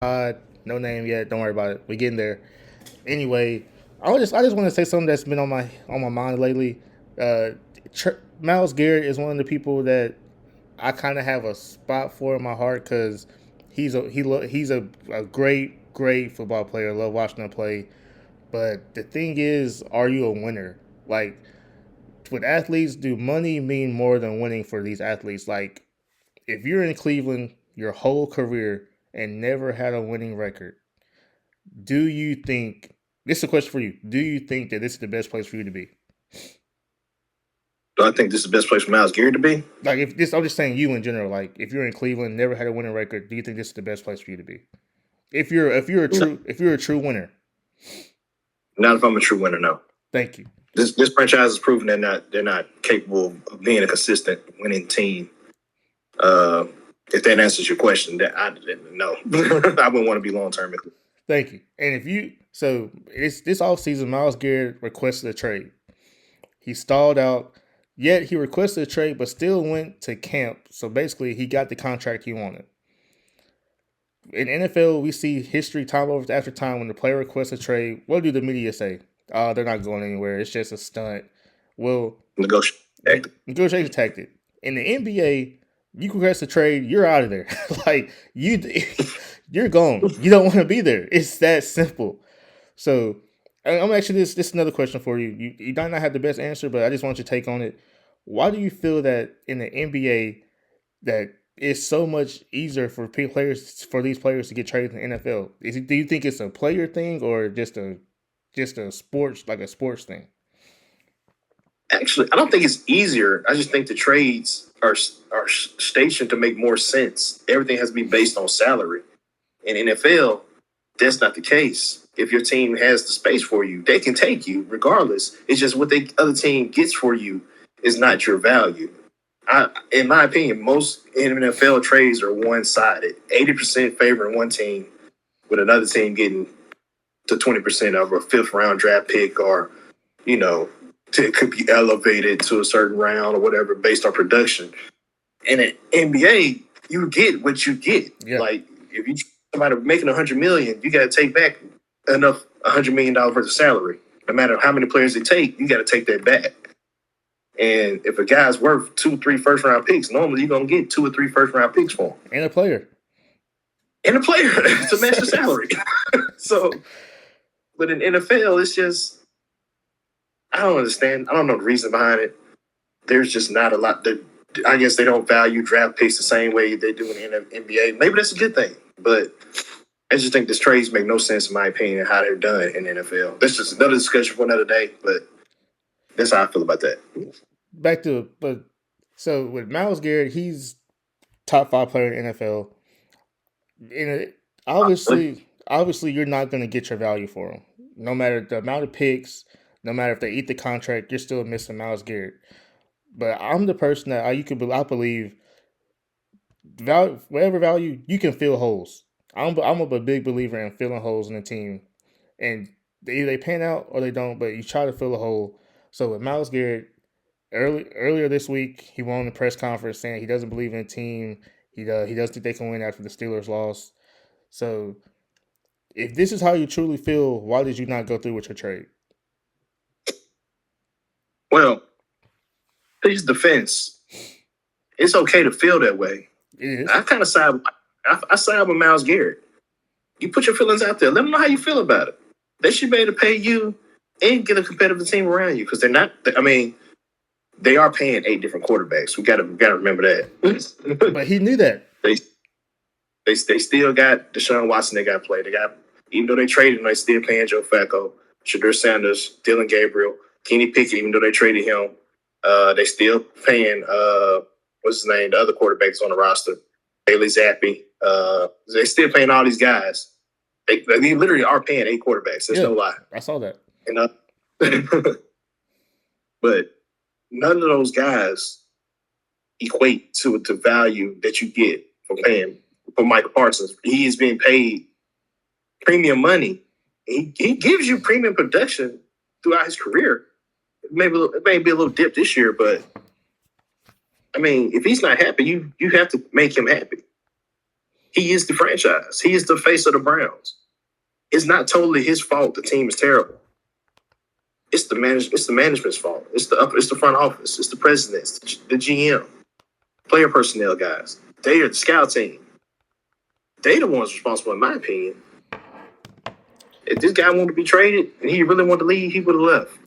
No name yet. Don't worry about it. We getting there. Anyway, I just want to say something that's been on my mind lately. Uh, Miles Garrett is one of the people that I kind of have a spot for in my heart because he's a great football player. I love watching him play. But the thing is, are you a winner? Like with athletes, do money mean more than winning for these athletes? Like if you're in Cleveland your whole career and never had a winning record, do you think this is a question for you? Do you think that this is the best place for you to be? Do I think this is the best place for Myles Garrett to be? Like if this, I'm just saying you in general. Like if you're in Cleveland, never had a winning record, do you think this is the best place for you to be? No, If you're a true winner, not if I'm a true winner. No. thank you. This franchise has proven they're not capable of being a consistent winning team. Uh, if that answers your question, that I didn't know. I wouldn't want to be long term. Thank you. And if you so it's this offseason, Miles Garrett requested a trade. He stalled out, yet he requested a trade, but still went to camp. So basically, he got the contract he wanted. In NFL, we see history time over after time when the player requests a trade. What do the media say? Oh, they're not going anywhere. It's just a stunt. Well, negotiation tactic. In the NBA, you request a trade, you're out of there. like you're gone. You don't want to be there. It's that simple. So I'm actually this is another question for you. You might not have the best answer, but I just want your take on it. Why do you feel that in the NBA that it's so much easier for these players to get traded in the NFL? Do you think it's a player thing or just a sports thing? Actually, I don't think it's easier. I just think the trades are stationed to make more sense. Everything has to be based on salary. In NFL, that's not the case. If your team has the space for you, they can take you regardless. It's just what the other team gets for you is not your value. In my opinion, most NFL trades are one-sided. 80% favoring one team, with another team getting to 20% of a fifth-round draft pick, or you know, it could be elevated to a certain round or whatever based on production. And in NBA, you get what you get. Yeah. Like if you somebody making $100 million, you got to take back enough $100 million worth of salary. No matter how many players they take, you got to take that back. And if a guy's worth 2-3 first round picks, normally you're gonna get 2 or 3 first round picks for him. And a player. And a player to match the salary. So, but in NFL, it's just I don't understand. I don't know the reason behind it. There's just not a lot. I guess they don't value draft picks the same way they do in the NBA. Maybe that's a good thing, but I just think this trades make no sense in my opinion how they're done in the NFL. That's just another discussion for another day. But that's how I feel about that. So with Miles Garrett, he's top 5 player in the NFL. And obviously, you're not going to get your value for him. No matter the amount of picks, no matter if they eat the contract, you're still missing Miles Garrett. But I'm the person that I believe whatever value you can fill holes. I'm a big believer in filling holes in the team, and either they pan out or they don't. But you try to fill a hole. So with Miles Garrett, earlier this week, he won the press conference saying he doesn't believe in the team. He doesn't think they can win after the Steelers lost. So if this is how you truly feel, why did you not go through with your trade? Well, his defense, it's okay to feel that way. It is. I kind of side. I side with Myles Garrett. You put your feelings out there. Let them know how you feel about it. They should be able to pay you and get a competitive team around you because they're not. I mean, they are paying 8 different quarterbacks. We got to remember that. But he knew that. They still got Deshaun Watson. They got to play. They got even though they traded him, they still paying Joe Flacco, Shadur Sanders, Dylan Gabriel, Kenny Pickett. Even though they traded him, they still paying what's his name? The other quarterbacks on the roster, Bailey Zappi. They still paying all these guys. They literally are paying 8 quarterbacks. There's no lie. I saw that. And but none of those guys equate to the value that you get for paying for Mike Parsons. He is being paid premium money. He gives you premium production throughout his career. It may be a little dip this year, but I mean, if he's not happy, you have to make him happy. He is the franchise. He is the face of the Browns. It's not totally his fault. The team is terrible. It's the management's fault. It's the front office. It's the presidents, the GM, player personnel guys. They are the scout team. They the ones responsible, in my opinion. If this guy wanted to be traded and he really wanted to leave, he would have left.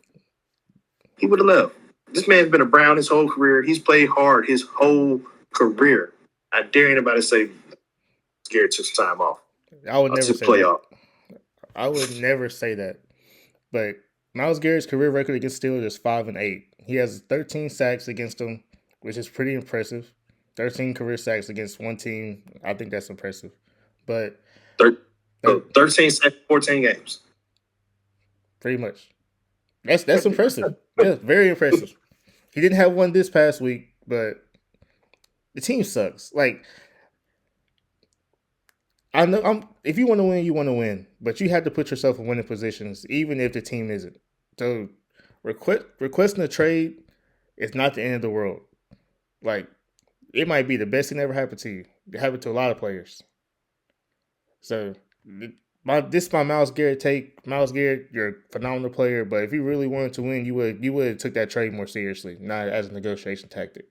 He would have left. This man's been a Brown his whole career. He's played hard his whole career. I dare anybody to say Garrett took some time off. I would never say that. I would never say that. But Myles Garrett's career record against Steelers is 5-8. He has 13 sacks against them, which is pretty impressive. 13 career sacks against one team. I think that's impressive. But 13 sacks, 14 games. Pretty much. That's impressive. Yeah, very impressive. He didn't have one this past week, but the team sucks. Like, I know if you want to win, you want to win. But you have to put yourself in winning positions, even if the team isn't. So requesting a trade is not the end of the world. Like, it might be the best thing that ever happened to you. It happened to a lot of players. So this is my Myles Garrett take. Myles Garrett, you're a phenomenal player, but if you really wanted to win, you would have took that trade more seriously, not as a negotiation tactic.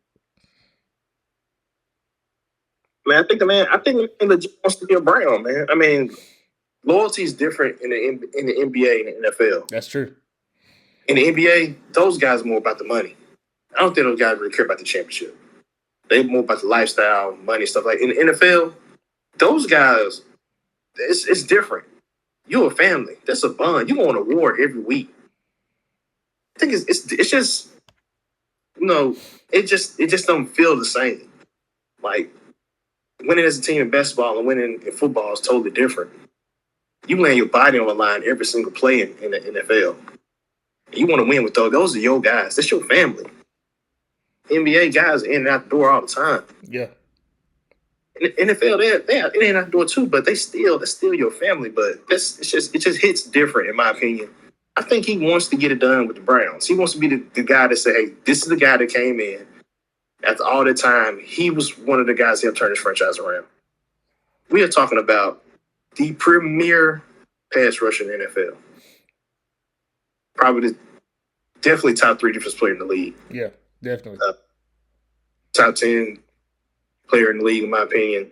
Man, I think the man legit wants to be a Brown, man. I mean, loyalty is different in the NBA and the NFL. That's true. In the NBA, those guys are more about the money. I don't think those guys really care about the championship. They're more about the lifestyle, money, stuff like. In the NFL, those guys, it's different. You're a family. That's a bond. You go on a war every week. I think it's just, it just don't feel the same. Like, winning as a team in basketball and winning in football is totally different. You laying your body on the line every single play in the NFL. You want to win with those. Those are your guys. That's your family. NBA guys are in and out the door all the time. Yeah. In the NFL, they're in and out the door too, but that's still your family. But it just hits different, in my opinion. I think he wants to get it done with the Browns. He wants to be the guy to say, hey, this is the guy that came in. After all that time, he was one of the guys that helped turn his franchise around. We are talking about the premier pass rusher in the NFL. Probably definitely top 3 defensive player in the league. Yeah, definitely. Top 10 player in the league, in my opinion.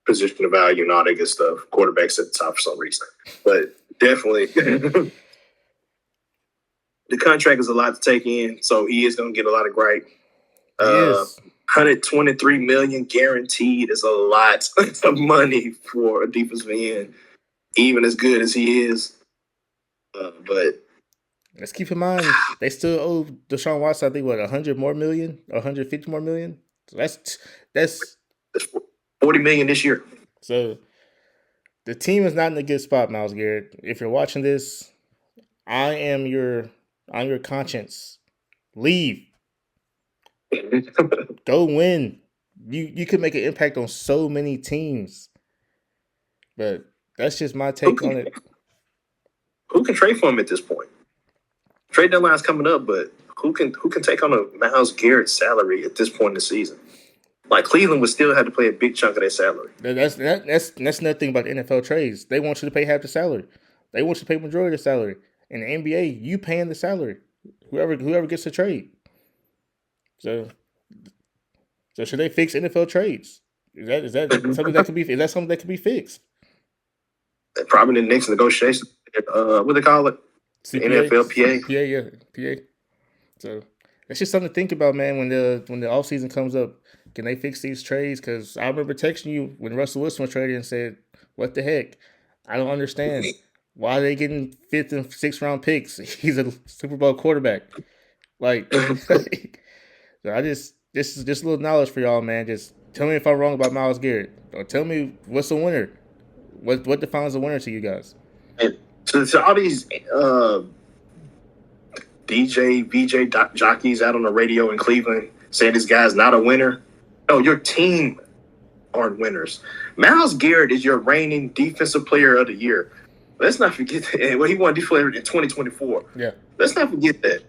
Position of value and all that good stuff. Quarterbacks at the top for some reason. But definitely, the contract is a lot to take in, so he is going to get a lot of gripe. $123 million guaranteed is a lot of money for a defensive end, even as good as he is. But let's keep in mind they still owe Deshaun Watson, I think, $100 more million, $150 more million. So that's $40 million this year. So the team is not in a good spot, Myles Garrett. If you're watching this, I'm your conscience. Leave. Go win. You could make an impact on so many teams. But that's just my take on it. Who can trade for him at this point? Trade deadline's coming up, but who can take on a Myles Garrett salary at this point in the season? Like, Cleveland would still have to pay a big chunk of their salary. That's another thing about the NFL trades. They want you to pay half the salary. They want you to pay majority of the salary. In the NBA, you paying the salary. Whoever gets the trade. So should they fix NFL trades? Is that something that could be? Is that something that could be fixed? Probably the next negotiation. What do they call it? CPA, NFL PA. PA. So it's just something to think about, man. When the offseason comes up, can they fix these trades? Because I remember texting you when Russell Wilson was traded and said, "What the heck? I don't understand. Why are they getting 5th and 6th round picks? He's a Super Bowl quarterback." Like, so I just a little knowledge for y'all, man. Just tell me if I'm wrong about Myles Garrett, or tell me what's a winner. What defines a winner to you guys? And to all these VJ jockeys out on the radio in Cleveland saying this guy's not a winner. No, your team aren't winners. Myles Garrett is your reigning defensive player of the year. Let's not forget that. Well, he won defensive player in 2024. Yeah. Let's not forget that.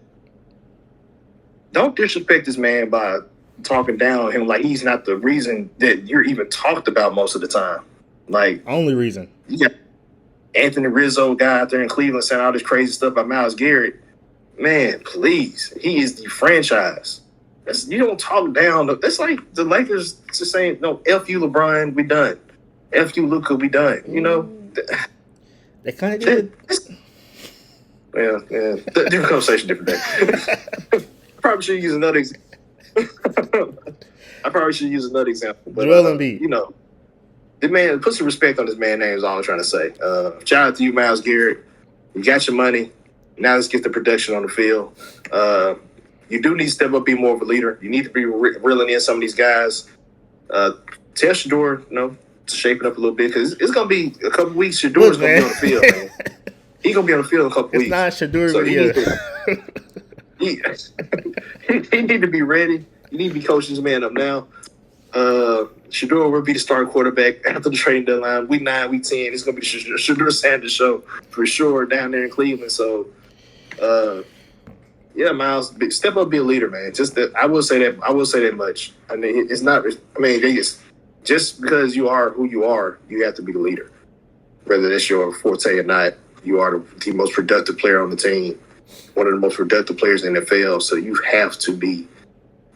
Don't disrespect this man by talking down on him like he's not the reason that you're even talked about most of the time. Like, only reason. You got Anthony Rizzo guy out there in Cleveland saying all this crazy stuff about Myles Garrett. Man, please. He is the franchise. You don't talk down. That's like the Lakers just saying, no, F you, LeBron, we done. F you, Luka, we done. You know? They kind of did. Yeah. Different conversation, different day. Probably should use another example. I probably should use another example. But, Joel Embiid. You know, the man, put some respect on this man's name is all I'm trying to say. Shout out to you, Myles Garrett. You got your money. Now let's get the production on the field. You do need to step up, be more of a leader. You need to be reeling in some of these guys. Tell Shador, to shape it up a little bit because it's going to be a couple weeks. Shador's going to be on the field, man. He's going to be on the field in a couple weeks. It's not Shador. So he need to be ready. You need to be coaching this man up now. Shador will be the starting quarterback after the trading deadline. Week 9, week 10, it's going to be Shador Sanders show for sure down there in Cleveland. So, yeah, Myles, step up, be a leader, man. Just that I will say that much. I mean, it's not. I mean, just because you are who you are, you have to be the leader. Whether that's your forte or not, you are the most productive player on the team, one of the most productive players in the NFL. So you have to be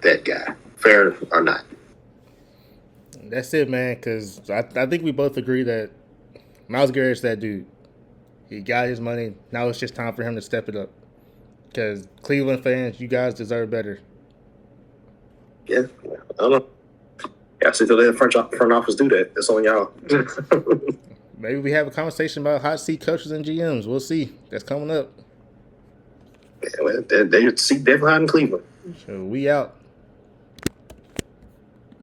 that guy, fair or not. That's it, man. Because I think we both agree that Myles Garrett's that dude. He got his money. Now it's just time for him to step it up. Because Cleveland fans, you guys deserve better. Yeah, I don't know. I see till the front office do that. That's on y'all. Maybe we have a conversation about hot seat coaches and GMs. We'll see. That's coming up. Yeah, well, they seat definitely hot in Cleveland. So we out.